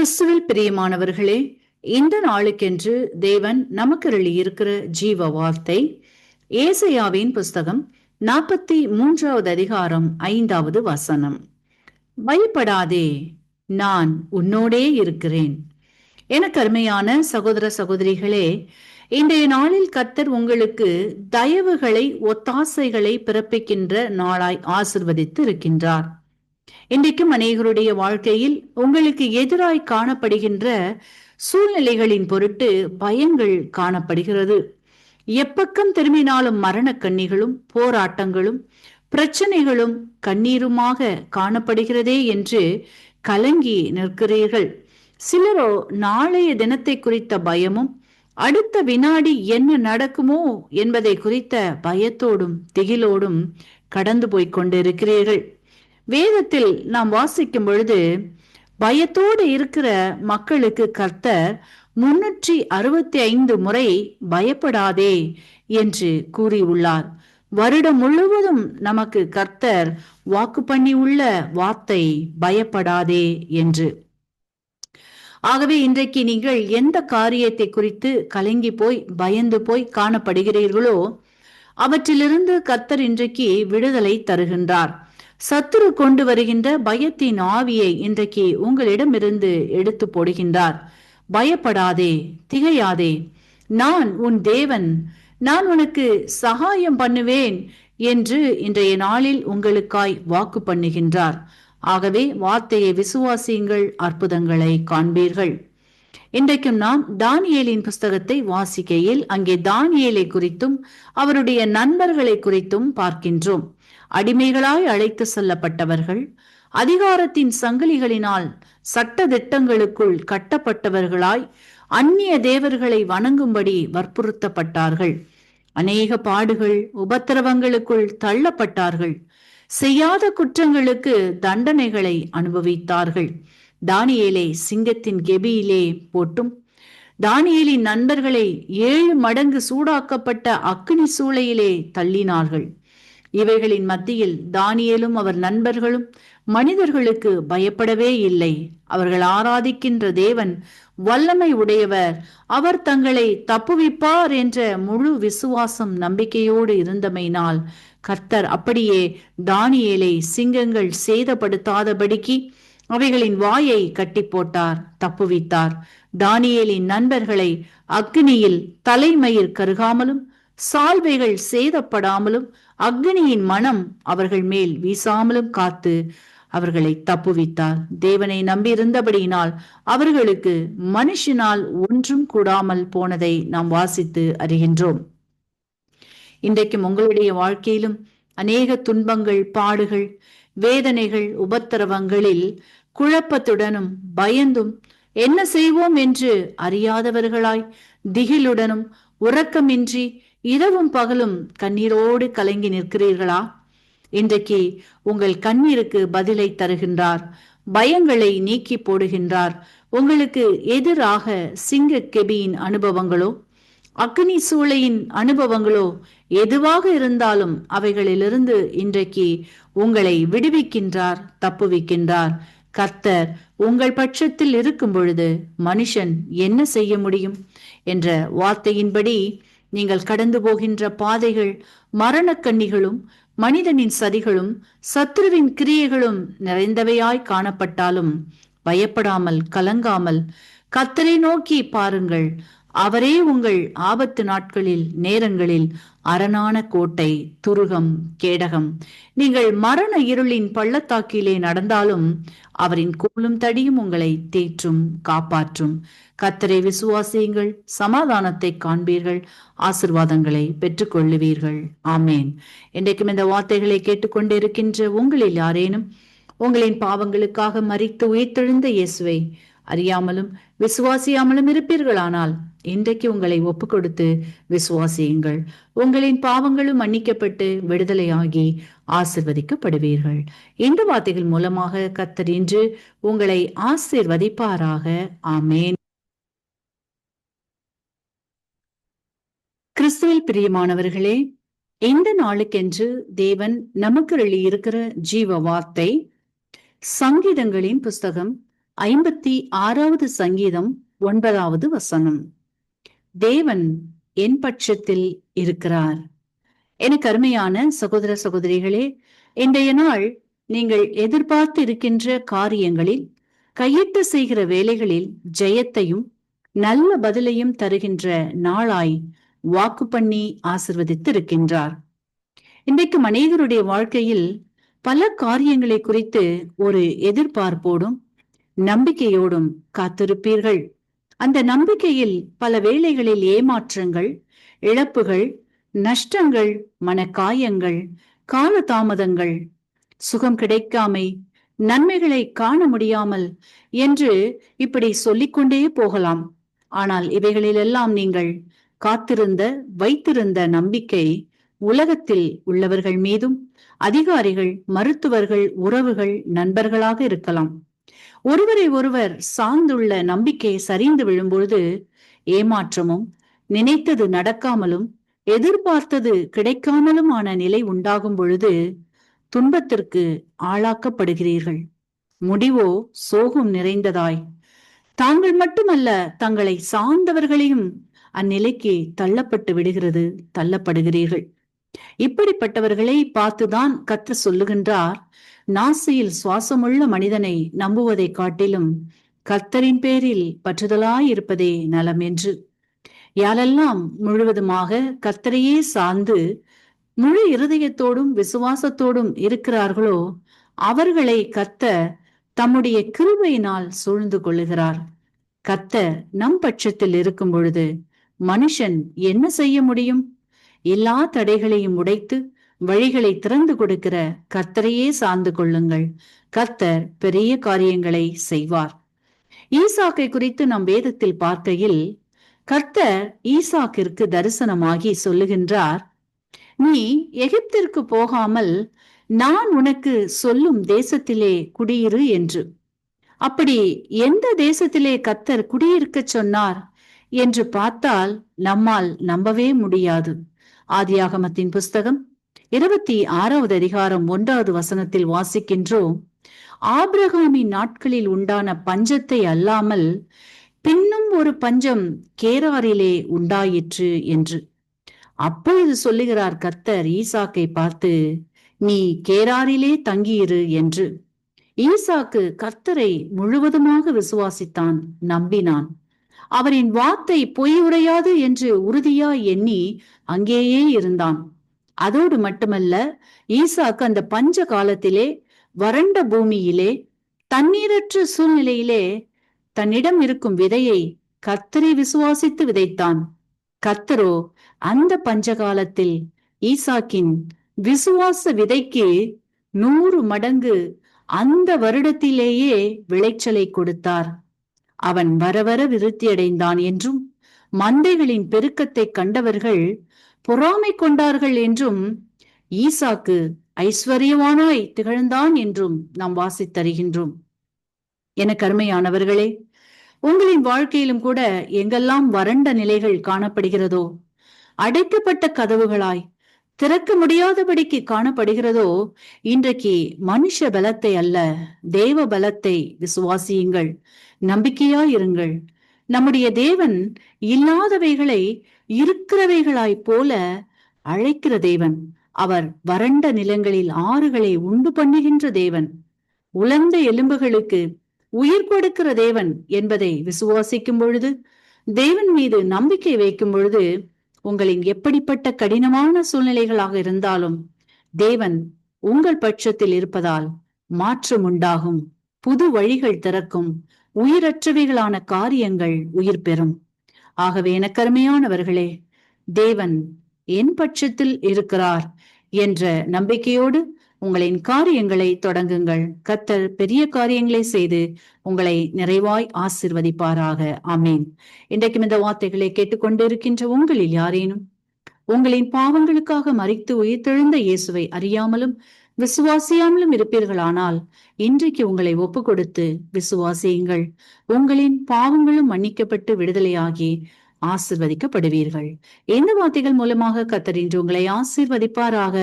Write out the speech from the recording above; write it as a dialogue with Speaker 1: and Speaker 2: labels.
Speaker 1: கிறிஸ்துவில் பிரியமானவர்களே, இந்த நாளுக்கென்று தேவன் நமக்கு இருக்கிற ஜீவ வார்த்தை ஏசாயாவின் புஸ்தகம் 43வது அதிகாரம் 5வது வசனம். பயப்படாதே, நான் உன்னோடே இருக்கிறேன். எனக்கு அருமையான சகோதர சகோதரிகளே, இன்றைய நாளில் கர்த்தர் உங்களுக்கு தயவுகளை ஒத்தாசைகளை பிறப்பிக்கின்ற நாளாய் ஆசிர்வதித்து இருக்கின்றார். இன்றைக்கும் அநேகருடைய வாழ்க்கையில் உங்களுக்கு எதிராய் காணப்படுகின்ற சூழ்நிலைகளின் பொருட்டு பயங்கள் காணப்படுகிறது. எப்பக்கம் திரும்பினாலும் மரண கண்ணிகளும் போராட்டங்களும் பிரச்சனைகளும் கண்ணீருமாக காணப்படுகிறதே என்று கலங்கி நிற்கிறீர்கள். சிலரோ நாளைய தினத்தை குறித்த பயமும் அடுத்த வினாடி என்ன நடக்குமோ என்பதை குறித்த பயத்தோடும் திகிலோடும் கடந்து போய்க் கொண்டிருக்கிறீர்கள். வேதத்தில் நாம் வாசிக்கும் பொழுது பயத்தோடு இருக்கிற மக்களுக்கு கர்த்தர் 365 முறை பயப்படாதே என்று கூறியுள்ளார். வருடம் முழுவதும் நமக்கு கர்த்தர் வாக்கு பண்ணி உள்ள வார்த்தை பயப்படாதே என்று. ஆகவே இன்றைக்கு நீங்கள் எந்த காரியத்தை குறித்து கலங்கி போய் பயந்து போய் காணப்படுகிறீர்களோ அவற்றிலிருந்து கர்த்தர் இன்றைக்கு விடுதலை தருகின்றார். சத்துரு கொண்டு வருகின்ற பயத்தின் ஆவியை இன்றைக்கு உங்களிடமிருந்து எடுத்து போடுகின்றார். பயப்படாதே, திகையாதே, நான் உன் தேவன், நான் உனக்கு சகாயம் பண்ணுவேன் என்று இன்றைய நாளில் உங்களுக்காய் வாக்கு பண்ணுகின்றார். ஆகவே வார்த்தையை விசுவாசியுங்கள், அற்புதங்களை காண்பீர்கள். இன்றைக்கும் நாம் தானியேலின் புஸ்தகத்தை வாசிக்கையில் அங்கே தானியேலை குறித்தும் அவருடைய நண்பர்களை குறித்தும் பார்க்கின்றோம். அடிமைகளாய் அழைத்து செல்லப்பட்டவர்கள், அதிகாரத்தின் சங்கிலிகளினால் சட்ட திட்டங்களுக்குள் கட்டப்பட்டவர்களாய் அந்நிய தேவர்களை வணங்கும்படி வற்புறுத்தப்பட்டார்கள். அநேக பாடுகள் உபத்திரவங்களுக்குள் தள்ளப்பட்டார்கள். செய்யாத குற்றங்களுக்கு தண்டனைகளை அனுபவித்தார்கள். தானியேலை சிங்கத்தின் கெபியிலே போட்டும் தானியேலின் நண்பர்களை 7 மடங்கு சூடாக்கப்பட்ட அக்கினி சூளையிலே தள்ளினார்கள். இவைகளின் மத்தியில் தானியேலும் அவர் நண்பர்களும் மனிதர்களுக்கு பயப்படவே இல்லை. அவர்கள் ஆராதிக்கின்ற தேவன் வல்லமை உடையவர், அவர் தங்களை தப்புவிப்பார் என்ற முழு விசுவாசம் நம்பிக்கையோடு இருந்தமையினால் கர்த்தர் அப்படியே தானியேலை சிங்கங்கள் சேதப்படுத்தாதபடிக்கு அவைகளின் வாயை கட்டி போட்டார், தப்புவித்தார். தானியேலின் நண்பர்களை அக்னியில் தலைமயிர் கருகாமலும் சால்வைகள் சேதப்படாமலும் அக்னியின் மனம் அவர்கள் மேல் வீசாமலும் காத்து அவர்களை தப்புவித்தார். தேவனை நம்பியிருந்தபடியினால் அவர்களுக்கு மனுஷனால் ஒன்றும் கூடாமல் போனதை நாம் வாசித்து அறிகின்றோம். இன்றைக்கும் உங்களுடைய வாழ்க்கையிலும் அநேக துன்பங்கள், பாடுகள், வேதனைகள், உபத்திரவங்களில் குழப்பத்துடனும் பயந்தும் என்ன செய்வோம் என்று அறியாதவர்களாய் திகிலுடனும் உறக்கமின்றி இரவும் பகலும் கண்ணீரோடு கலங்கி நிற்கிறீர்களா? இன்றைக்கு உங்கள் கண்ணீருக்கு பதிலை தருகின்றார். பயங்களை நீக்கி போடுகின்றார். உங்களுக்கு எதிராக சிங்க கெபியின் அனுபவங்களோ அக்னி சூளையின் அனுபவங்களோ எதுவாக இருந்தாலும் அவைகளிலிருந்து இன்றைக்கு உங்களை விடுவிக்கின்றார், தப்புவிக்கின்றார். கர்த்தர் உங்கள் பட்சத்தில் இருக்கும் பொழுது மனுஷன் என்ன செய்ய முடியும் என்ற வார்த்தையின்படி நீங்கள் கடந்து போகின்ற பாதைகள் மரணக்கண்ணிகளும் மனிதனின் சதிகளும் சத்ருவின் கிரியைகளும் நிறைந்தவையாய் காணப்பட்டாலும் பயப்படாமல் கலங்காமல் கர்த்தரை நோக்கி பாருங்கள். அவரே உங்கள் ஆபத்து நாட்களில் நேரங்களில் அரணான கோட்டை, துருகம், கேடகம். நீங்கள் மரண இருளின் பள்ளத்தாக்கிலே நடந்தாலும் அவரின் கோலும் தடியும் உங்களை தேற்றும், காப்பாற்றும். கர்த்தரை விசுவாசியுங்கள், சமாதானத்தை காண்பீர்கள், ஆசிர்வாதங்களை பெற்றுக்கொள்ளுவீர்கள். ஆமேன். இன்றைக்கும் இந்த வார்த்தைகளை கேட்டுக்கொண்டிருக்கின்ற உங்களில் யாரேனும் உங்களின் பாவங்களுக்காக மரித்து உயிர்த்தெழுந்த இயேசுவை அறியாமலும் விசுவாசியாமலும் இருப்பீர்களானால் இன்றைக்கு உங்களை ஒப்பு கொடுத்து விசுவாசியுங்கள். உங்களின் பாவங்களும் மன்னிக்கப்பட்டு விடுதலையாகி ஆசிர்வதிக்கப்படுவீர்கள். இந்த வார்த்தைகள் மூலமாக கர்த்தர் இன்று உங்களை ஆசிர்வதிப்பாராக. ஆமேன். கிறிஸ்துவில் பிரியமானவர்களே, இந்த நாளுக்கென்று தேவன் நமக்கு இருக்கிற ஜீவ வார்த்தை சங்கீதங்களின் புஸ்தகம் 56வது சங்கீதம் 9வது வசனம். தேவன் என் பட்சத்தில் இருக்கிறார். எனக்கு அருமையான சகோதர சகோதரிகளே, இன்றைய நாள் நீங்கள் எதிர்பார்த்து இருக்கின்ற காரியங்களில், கையிட்டு செய்கிற வேலைகளில் ஜெயத்தையும் நல்ல பதிலையும் தருகின்ற நாளாய் வாக்கு பண்ணி ஆசிர்வதித்து இருக்கின்றார். இன்றைக்கு அநேகருடைய வாழ்க்கையில் பல காரியங்களை குறித்து ஒரு எதிர்பார்ப்போடும் நம்பிக்கையோடும் காத்திருப்பீர்கள். அந்த நம்பிக்கையில் பல வேளைகளில் ஏமாற்றங்கள், இழப்புகள், நஷ்டங்கள், மனக்காயங்கள், காலதாமதங்கள், சுகம் கிடைக்காமை, நன்மைகளை காண முடியாமல் என்று இப்படி சொல்லிக்கொண்டே போகலாம். ஆனால் இவைகளிலெல்லாம் நீங்கள் காத்திருந்த வைத்திருந்த நம்பிக்கை உலகத்தில் உள்ளவர்கள் மீதும், அதிகாரிகள், மருத்துவர்கள், உறவுகள், நண்பர்களாக இருக்கலாம். ஒருவரை ஒருவர் சார்ந்துள்ள நம்பிக்கை சரிந்து விழும்பொழுது ஏமாற்றமும், நினைத்தது நடக்காமலும், எதிர்பார்த்தது கிடைக்காமலுமான நிலை உண்டாகும் பொழுது துன்பத்திற்கு ஆளாக்கப்படுகிறீர்கள். முடிவோ சோகம் நிறைந்ததாய், தாங்கள் மட்டுமல்ல தங்களை சார்ந்தவர்களையும் அந்நிலைக்கு தள்ளப்படுகிறீர்கள். இப்படிப்பட்டவர்களை பார்த்துதான் கர்த்தர் சொல்லுகின்றார், நாசியில் சுவாசமுள்ள மனிதனை நம்புவதை காட்டிலும் கர்த்தரின் பேரில் பற்றுதலாயிருப்பதே நலம் என்று. யாரெல்லாம் முழுவதுமாக கர்த்தரையே சார்ந்து முழு இருதயத்தோடும் விசுவாசத்தோடும் இருக்கிறார்களோ அவர்களை கர்த்தர் தம்முடைய கிருபையினால் சூழ்ந்து கொள்ளுகிறார். கர்த்தர் நம் பட்சத்தில் இருக்கும் பொழுது மனுஷன் என்ன செய்ய முடியும்? எல்லா தடைகளையும் உடைத்து வழிகளை திறந்து கொடுக்கிற கர்த்தரையே சார்ந்து கொள்ளுங்கள். கர்த்தர் பெரிய காரியங்களை செய்வார். ஈசாக்கை குறித்து நம் வேதத்தில் பார்க்கையில் கர்த்தர் ஈசாக்கிற்கு தரிசனமாகி சொல்லுகின்றார், நீ எகிப்திற்கு போகாமல் நான் உனக்கு சொல்லும் தேசத்திலே குடியிரு என்று. அப்படி எந்த தேசத்திலே கர்த்தர் குடியிருக்க சொன்னார் என்று பார்த்தால் நம்மால் நம்பவே முடியாது. ஆதியாகமத்தின் புஸ்தகம் 26வது அதிகாரம் 1வது வசனத்தில் வாசிக்கின்றோம், ஆபிரகாமின் நாட்களில் உண்டான பஞ்சத்தை அல்லாமல் பின்னும் ஒரு பஞ்சம் கேராரிலே உண்டாயிற்று என்று. அப்பொழுது சொல்லுகிறார் கர்த்தர் ஈசாக்கை பார்த்து, நீ கேராரிலே தங்கியிரு என்று. ஈசாக்கு கர்த்தரை முழுவதுமாக விசுவாசித்தான், நம்பினான். அவரின் வார்த்தை பொய் உரையாது என்று உறுதியாய் எண்ணி அங்கேயே இருந்தான். அதோடு மட்டுமல்ல, ஈசாக்கு அந்த பஞ்ச காலத்திலே, வறண்ட பூமியிலே, தண்ணீரற்ற சூழ்நிலையிலே தன்னிடம் இருக்கும் விதையை கர்த்தரை விசுவாசித்து விதைத்தான். கர்த்தரோ அந்த பஞ்ச காலத்தில் ஈசாக்கின் விசுவாச விதைக்கு 100 மடங்கு அந்த வருடத்திலேயே விளைச்சலை கொடுத்தார். அவன் வரவர விருத்தியடைந்தான் என்றும், மந்தைகளின் பெருக்கத்தை கண்டவர்கள் பொறாமை கொண்டார்கள் என்றும், ஈசாக்கு ஐஸ்வர்யவானாய் திகழ்ந்தான் என்றும் நாம் வாசித்தருகின்றோம். எனக்கு அருமையானவர்களே, உங்களின் வாழ்க்கையிலும் கூட எங்கெல்லாம் வறண்ட நிலைகள் காணப்படுகிறதோ, அடைக்கப்பட்ட கதவுகளாய் திறக்க முடியாதபடிக்கு காணப்படுகிறதோ, இன்றைக்கு மனுஷ பலத்தை அல்ல தேவ பலத்தை விசுவாசியுங்கள், நம்பிக்கையாயிருங்கள். நம்முடைய தேவன் இல்லாதவைகளை இருக்கிறவைகளாய் போல அழைக்கிற தேவன். அவர் வறண்ட நிலங்களில் ஆறுகளை உண்டு பண்ணுகின்ற தேவன். உலர்ந்த எலும்புகளுக்கு உயிர் கொடுக்கிற தேவன் என்பதை விசுவாசிக்கும் பொழுது, தேவன் மீது நம்பிக்கை வைக்கும் பொழுது, உங்களின் எப்படிப்பட்ட கடினமான சூழ்நிலைகளாக இருந்தாலும் தேவன் உங்கள் பட்சத்தில் இருப்பதால் மாற்றம் உண்டாகும், புது வழிகள் திறக்கும், உயிரற்றவைகளான காரியங்கள் உயிர் பெறும். ஆகவே எனக்கு அருமையானவர்களே, தேவன் என் பட்சத்தில் இருக்கிறார் என்ற நம்பிக்கையோடு உங்களின் காரியங்களை தொடங்குங்கள். கர்த்தர் பெரிய காரியங்களை செய்து உங்களை நிறைவாய் ஆசிர்வதிப்பாராக. ஆமேன். இன்றைக்கும் இந்த வார்த்தைகளை கேட்டுக்கொண்டிருக்கின்ற உங்களில் யாரேனும் உங்களின் பாவங்களுக்காக மரித்து உயிர்த்தெழுந்த இயேசுவை அறியாமலும் விசுவாசியாமலும் இருப்பீர்களானால் இன்றைக்கு உங்களை ஒப்பு கொடுத்து விசுவாசியுங்கள். உங்களின் பாவங்களும் மன்னிக்கப்பட்டு விடுதலையாகி ஆசிர்வதிக்கப்படுவீர்கள். இந்த வார்த்தைகள் மூலமாக கர்த்தர் இன்று உங்களை ஆசீர்வதிப்பாராக.